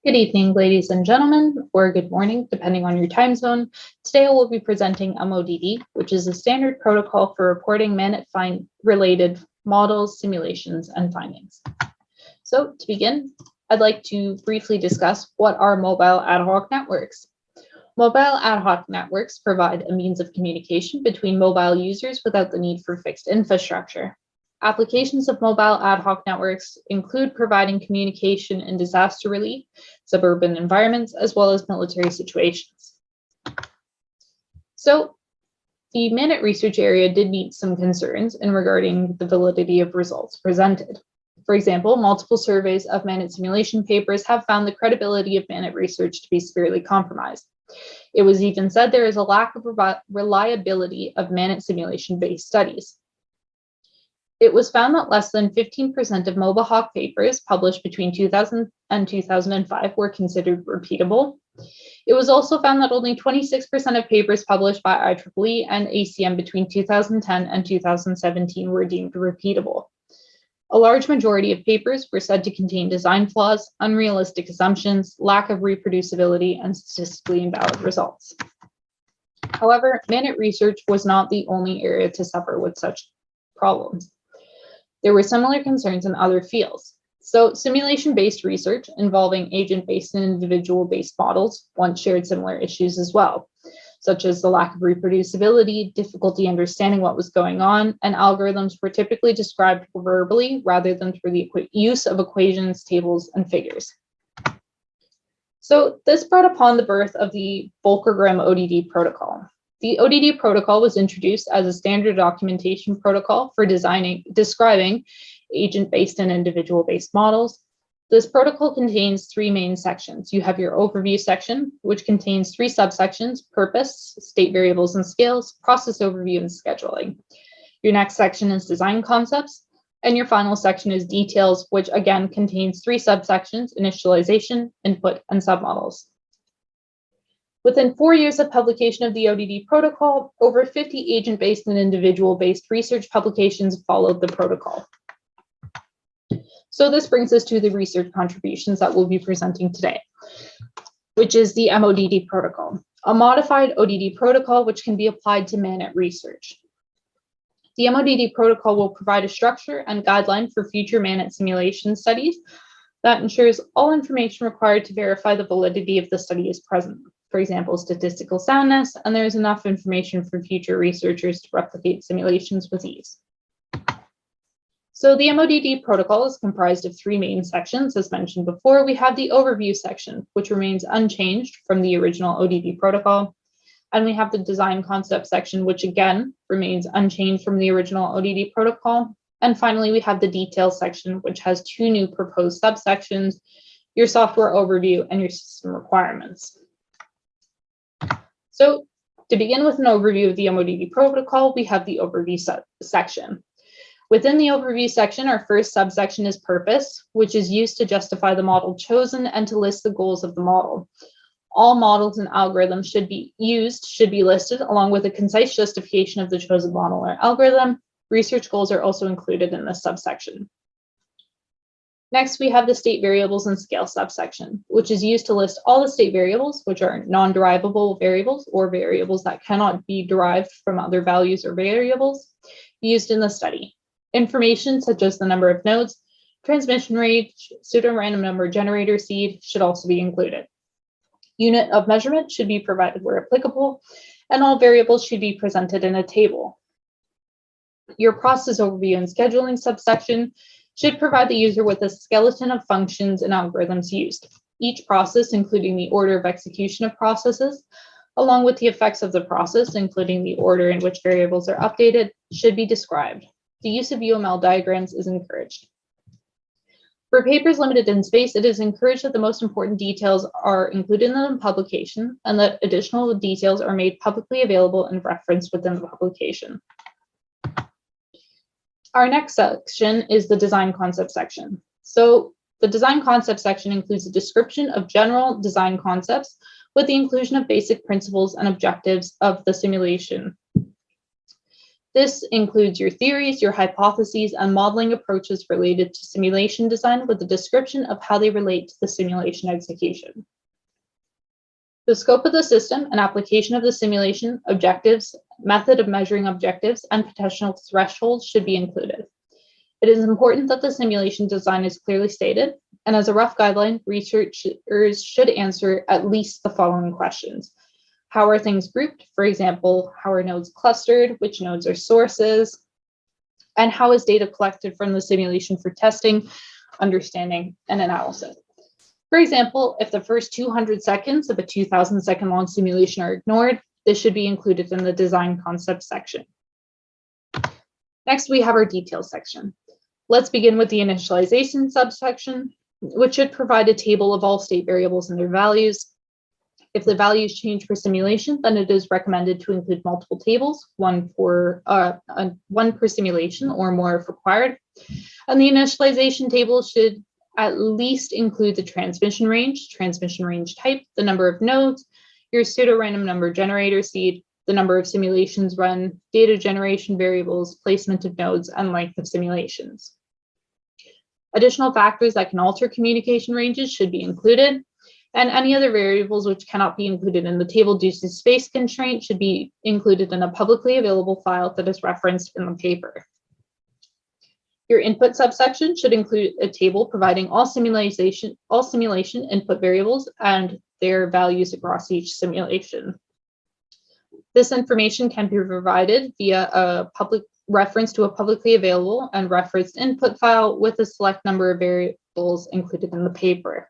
Good evening, ladies and gentlemen, or good morning, depending on your time zone. Today I will be presenting MODD, which is a standard protocol for reporting MANET-related models, simulations, and findings. So to begin, I'd like to briefly discuss what are mobile ad hoc networks. Mobile ad hoc networks provide a means of communication between mobile users without the need for fixed infrastructure. Applications of mobile ad hoc networks include providing communication in disaster relief, suburban environments, as well as military situations. So the MANET research area did meet some concerns in regarding the validity of results presented. For example, multiple surveys of MANET simulation papers have found the credibility of MANET research to be severely compromised. It was even said there is a lack of reliability of MANET simulation-based studies. It was found that less than 15% of mobile hawk papers published between 2000 and 2005 were considered repeatable. It was also found that only 26% of papers published by IEEE and ACM between 2010 and 2017 were deemed repeatable. A large majority of papers were said to contain design flaws, unrealistic assumptions, lack of reproducibility, and statistically invalid results. However, MANET research was not the only area to suffer with such problems. There were similar concerns in other fields. So simulation-based research involving agent-based and individual-based models once shared similar issues as well, such as the lack of reproducibility, difficulty understanding what was going on, and algorithms were typically described verbally rather than through the use of equations, tables, and figures. So this brought upon the birth of the Volker-Grimm ODD protocol. The ODD protocol was introduced as a standard documentation protocol for describing agent-based and individual-based models. This protocol contains three main sections. You have your overview section, which contains three subsections: purpose, state variables and scales, process overview, and scheduling. Your next section is design concepts, and your final section is details, which again contains three subsections: initialization, input, and submodels. Within 4 years of publication of the ODD protocol, over 50 agent-based and individual-based research publications followed the protocol. So this brings us to the research contributions that we'll be presenting today, which is the MODD protocol, a modified ODD protocol which can be applied to MANET research. The MODD protocol will provide a structure and guideline for future MANET simulation studies that ensures all information required to verify the validity of the study is present. For example, statistical soundness, and there is enough information for future researchers to replicate simulations with ease. So the MODD protocol is comprised of three main sections. As mentioned before, we have the overview section, which remains unchanged from the original ODD protocol. And we have the design concept section, which again remains unchanged from the original ODD protocol. And finally, we have the details section, which has two new proposed subsections: your software overview and your system requirements. So to begin with an overview of the MODD protocol, we have the overview section. Within the overview section, our first subsection is purpose, which is used to justify the model chosen and to list the goals of the model. All models and algorithms should be listed along with a concise justification of the chosen model or algorithm. Research goals are also included in this subsection. Next, we have the state variables and scale subsection, which is used to list all the state variables, which are non-derivable variables or variables that cannot be derived from other values or variables used in the study. Information such as the number of nodes, transmission rate, pseudo-random number generator seed should also be included. Unit of measurement should be provided where applicable, and all variables should be presented in a table. Your process overview and scheduling subsection should provide the user with a skeleton of functions and algorithms used. Each process, including the order of execution of processes, along with the effects of the process, including the order in which variables are updated, should be described. The use of UML diagrams is encouraged. For papers limited in space, it is encouraged that the most important details are included in the publication and that additional details are made publicly available and referenced within the publication. Our next section is the design concept section. So the design concept section includes a description of general design concepts with the inclusion of basic principles and objectives of the simulation. This includes your theories, your hypotheses, and modeling approaches related to simulation design with a description of how they relate to the simulation execution. The scope of the system and application of the simulation, objectives, method of measuring objectives, and potential thresholds should be included. It is important that the simulation design is clearly stated, and as a rough guideline, researchers should answer at least the following questions. How are things grouped? For example, how are nodes clustered? Which nodes are sources? And how is data collected from the simulation for testing, understanding, and analysis? For example, if the first 200 seconds of a 2,000 second long simulation are ignored, this should be included in the design concept section. Next, we have our details section. Let's begin with the initialization subsection, which should provide a table of all state variables and their values. If the values change for simulation, then it is recommended to include multiple tables, one per simulation or more if required. And the initialization table should at least include the transmission range type, the number of nodes, your pseudo-random number generator seed, the number of simulations run, data generation variables, placement of nodes, and length of simulations. Additional factors that can alter communication ranges should be included, and any other variables which cannot be included in the table due to space constraint should be included in a publicly available file that is referenced in the paper. Your input subsection should include a table providing all simulation input variables and their values across each simulation. This information can be provided via a public reference to a publicly available and referenced input file with a select number of variables included in the paper.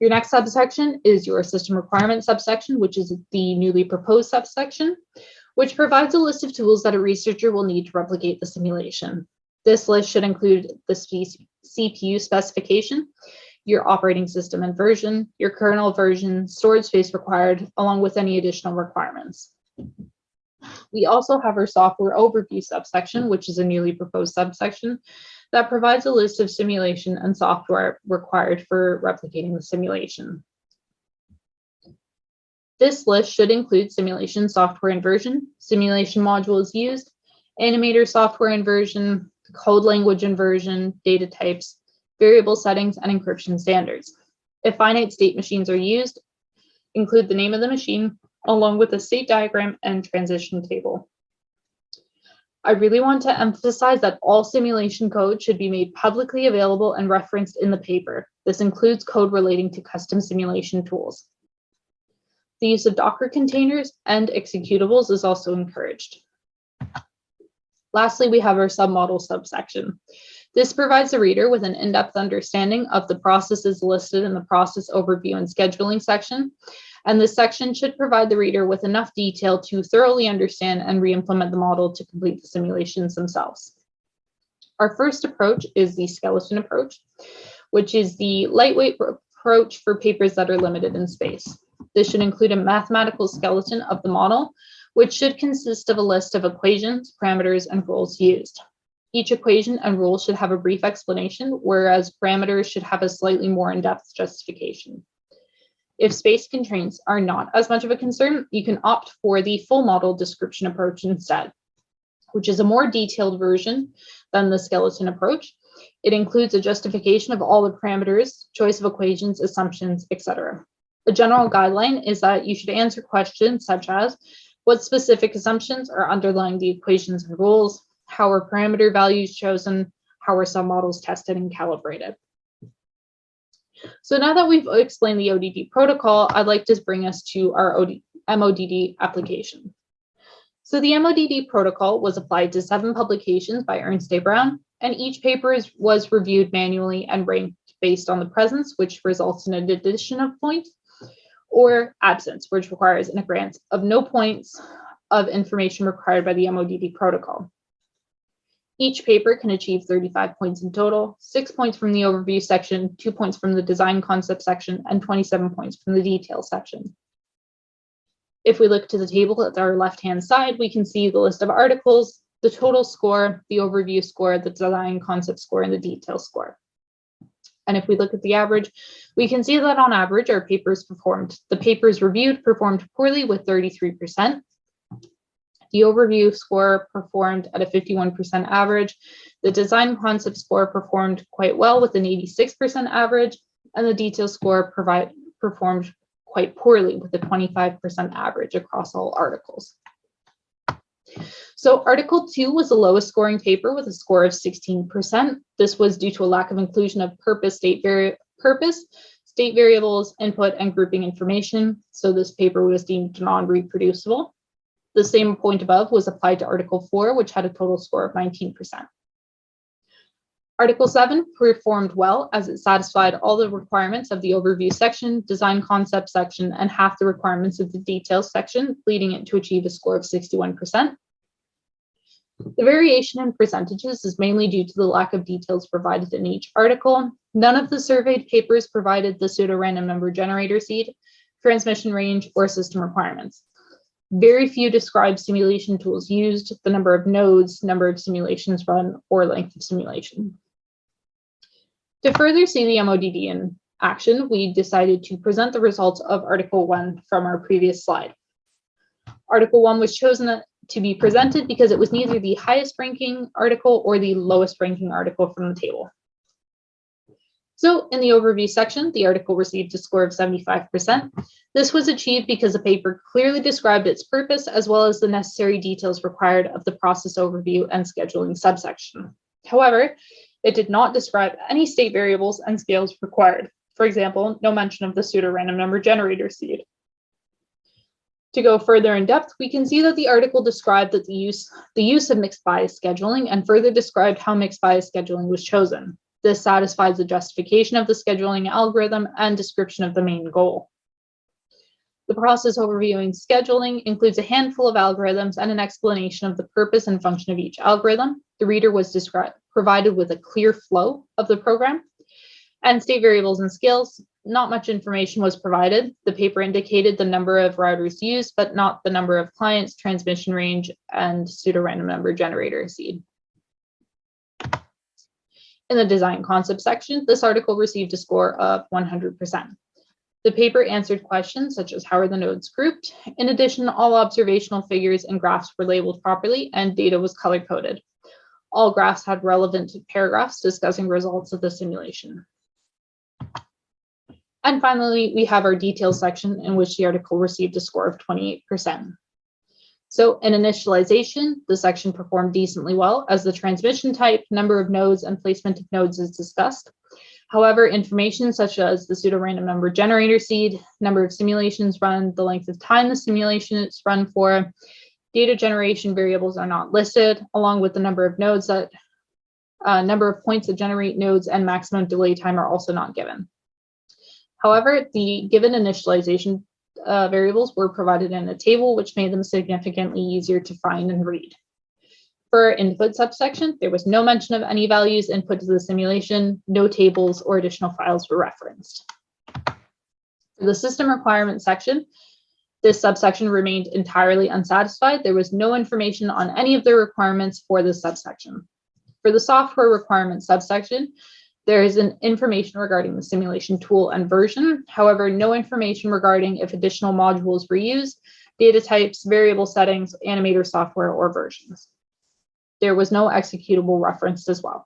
Your next subsection is your system requirement subsection, which is the newly proposed subsection, which provides a list of tools that a researcher will need to replicate the simulation. This list should include the CPU specification, your operating system and version, your kernel version, storage space required, along with any additional requirements. We also have our software overview subsection, which is a newly proposed subsection that provides a list of simulation and software required for replicating the simulation. This list should include simulation software and version, simulation modules used, animator software and version, code language and version, data types, variable settings, and encryption standards. If finite state machines are used, include the name of the machine, along with a state diagram and transition table. I really want to emphasize that all simulation code should be made publicly available and referenced in the paper. This includes code relating to custom simulation tools. The use of Docker containers and executables is also encouraged. Lastly, we have our submodel subsection. This provides the reader with an in-depth understanding of the processes listed in the process overview and scheduling section, and this section should provide the reader with enough detail to thoroughly understand and re-implement the model to complete the simulations themselves. Our first approach is the skeleton approach, which is the lightweight approach for papers that are limited in space. This should include a mathematical skeleton of the model, which should consist of a list of equations, parameters, and rules used. Each equation and rule should have a brief explanation, whereas parameters should have a slightly more in-depth justification. If space constraints are not as much of a concern, you can opt for the full model description approach instead, which is a more detailed version than the skeleton approach. It includes a justification of all the parameters, choice of equations, assumptions, etc. A general guideline is that you should answer questions such as, what specific assumptions are underlying the equations and rules? How are parameter values chosen? How are submodels tested and calibrated? So now that we've explained the ODD protocol, I'd like to bring us to our MODD application. So the MODD protocol was applied to 7 publications by Ernst Brown, and each paper was reviewed manually and ranked based on the presence, which results in an addition of points, or absence, which requires a grant of no points of information required by the MODD protocol. Each paper can achieve 35 points in total, 6 points from the overview section, 2 points from the design concept section, and 27 points from the details section. If we look to the table at our left-hand side, we can see the list of articles, the total score, the overview score, the design concept score, and the detail score. And if we look at the average, we can see that on average, the papers reviewed performed poorly with 33%. The overview score performed at a 51% average. The design concept score performed quite well with an 86% average, and the detail score performed quite poorly with a 25% average across all articles. So Article 2 was the lowest scoring paper with a score of 16%. This was due to a lack of inclusion of purpose, state variables, input, and grouping information. So this paper was deemed non-reproducible. The same point above was applied to Article 4, which had a total score of 19%. Article 7 performed well as it satisfied all the requirements of the overview section, design concept section, and half the requirements of the details section, leading it to achieve a score of 61%. The variation in percentages is mainly due to the lack of details provided in each article. None of the surveyed papers provided the pseudo-random number generator seed, transmission range, or system requirements. Very few describe simulation tools used, the number of nodes, number of simulations run, or length of simulation. To further see the MODD in action, we decided to present the results of Article 1 from our previous slide. Article 1 was chosen to be presented because it was neither the highest ranking article or the lowest ranking article from the table. So in the overview section, the article received a score of 75%. This was achieved because the paper clearly described its purpose as well as the necessary details required of the process overview and scheduling subsection. However, it did not describe any state variables and scales required. For example, no mention of the pseudo-random number generator seed. To go further in depth, we can see that the article described that the use of mixed bias scheduling and further described how mixed bias scheduling was chosen. This satisfies the justification of the scheduling algorithm and description of the main goal. The process overviewing scheduling includes a handful of algorithms and an explanation of the purpose and function of each algorithm. The reader was provided with a clear flow of the program. And state variables and scales, not much information was provided. The paper indicated the number of routers used, but not the number of clients, transmission range, and pseudo-random number generator seed. In the design concept section, this article received a score of 100%. The paper answered questions such as how are the nodes grouped. In addition, all observational figures and graphs were labeled properly and data was color-coded. All graphs had relevant paragraphs discussing results of the simulation. And finally, we have our details section in which the article received a score of 28%. So in initialization, the section performed decently well as the transmission type, number of nodes, and placement of nodes is discussed. However, information such as the pseudo-random number generator seed, number of simulations run, the length of time the simulation is run for, data generation variables are not listed, along with the number of nodes number of points that generate nodes and maximum delay time are also not given. However, the given initialization variables were provided in a table, which made them significantly easier to find and read. For our input subsection, there was no mention of any values input to the simulation, no tables or additional files were referenced. For the system requirements section, this subsection remained entirely unsatisfied. There was no information on any of the requirements for this subsection. For the software requirements subsection, there is an information regarding the simulation tool and version. However, no information regarding if additional modules were used, data types, variable settings, animator software, or versions. There was no executable referenced as well.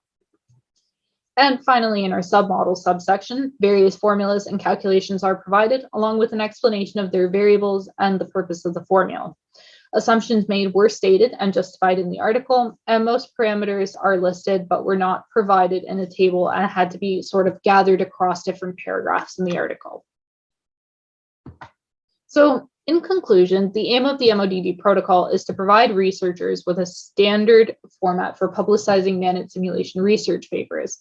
And finally, in our submodel subsection, various formulas and calculations are provided, along with an explanation of their variables and the purpose of the formula. Assumptions made were stated and justified in the article, and most parameters are listed, but were not provided in a table and had to be sort of gathered across different paragraphs in the article. So in conclusion, the aim of the MODD protocol is to provide researchers with a standard format for publicizing MANET simulation research papers.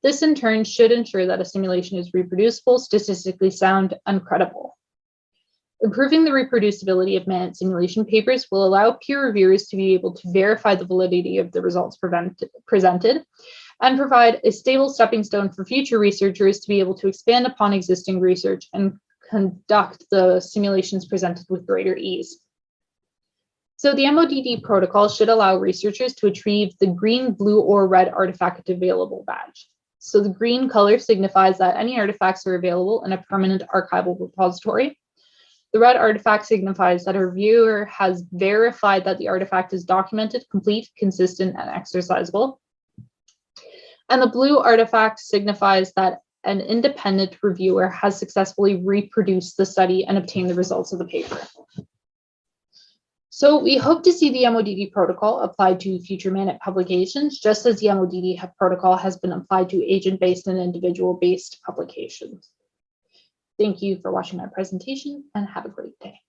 This in turn should ensure that a simulation is reproducible, statistically sound, and credible. Improving the reproducibility of MANET simulation papers will allow peer reviewers to be able to verify the validity of the results presented and provide a stable stepping stone for future researchers to be able to expand upon existing research and conduct the simulations presented with greater ease. So the MODD protocol should allow researchers to achieve the green, blue, or red artifact available badge. So the green color signifies that any artifacts are available in a permanent archival repository. The red artifact signifies that a reviewer has verified that the artifact is documented, complete, consistent, and exercisable. And the blue artifact signifies that an independent reviewer has successfully reproduced the study and obtained the results of the paper. So we hope to see the MODD protocol applied to future MANET publications, just as the MODD protocol has been applied to agent-based and individual-based publications. Thank you for watching my presentation and have a great day.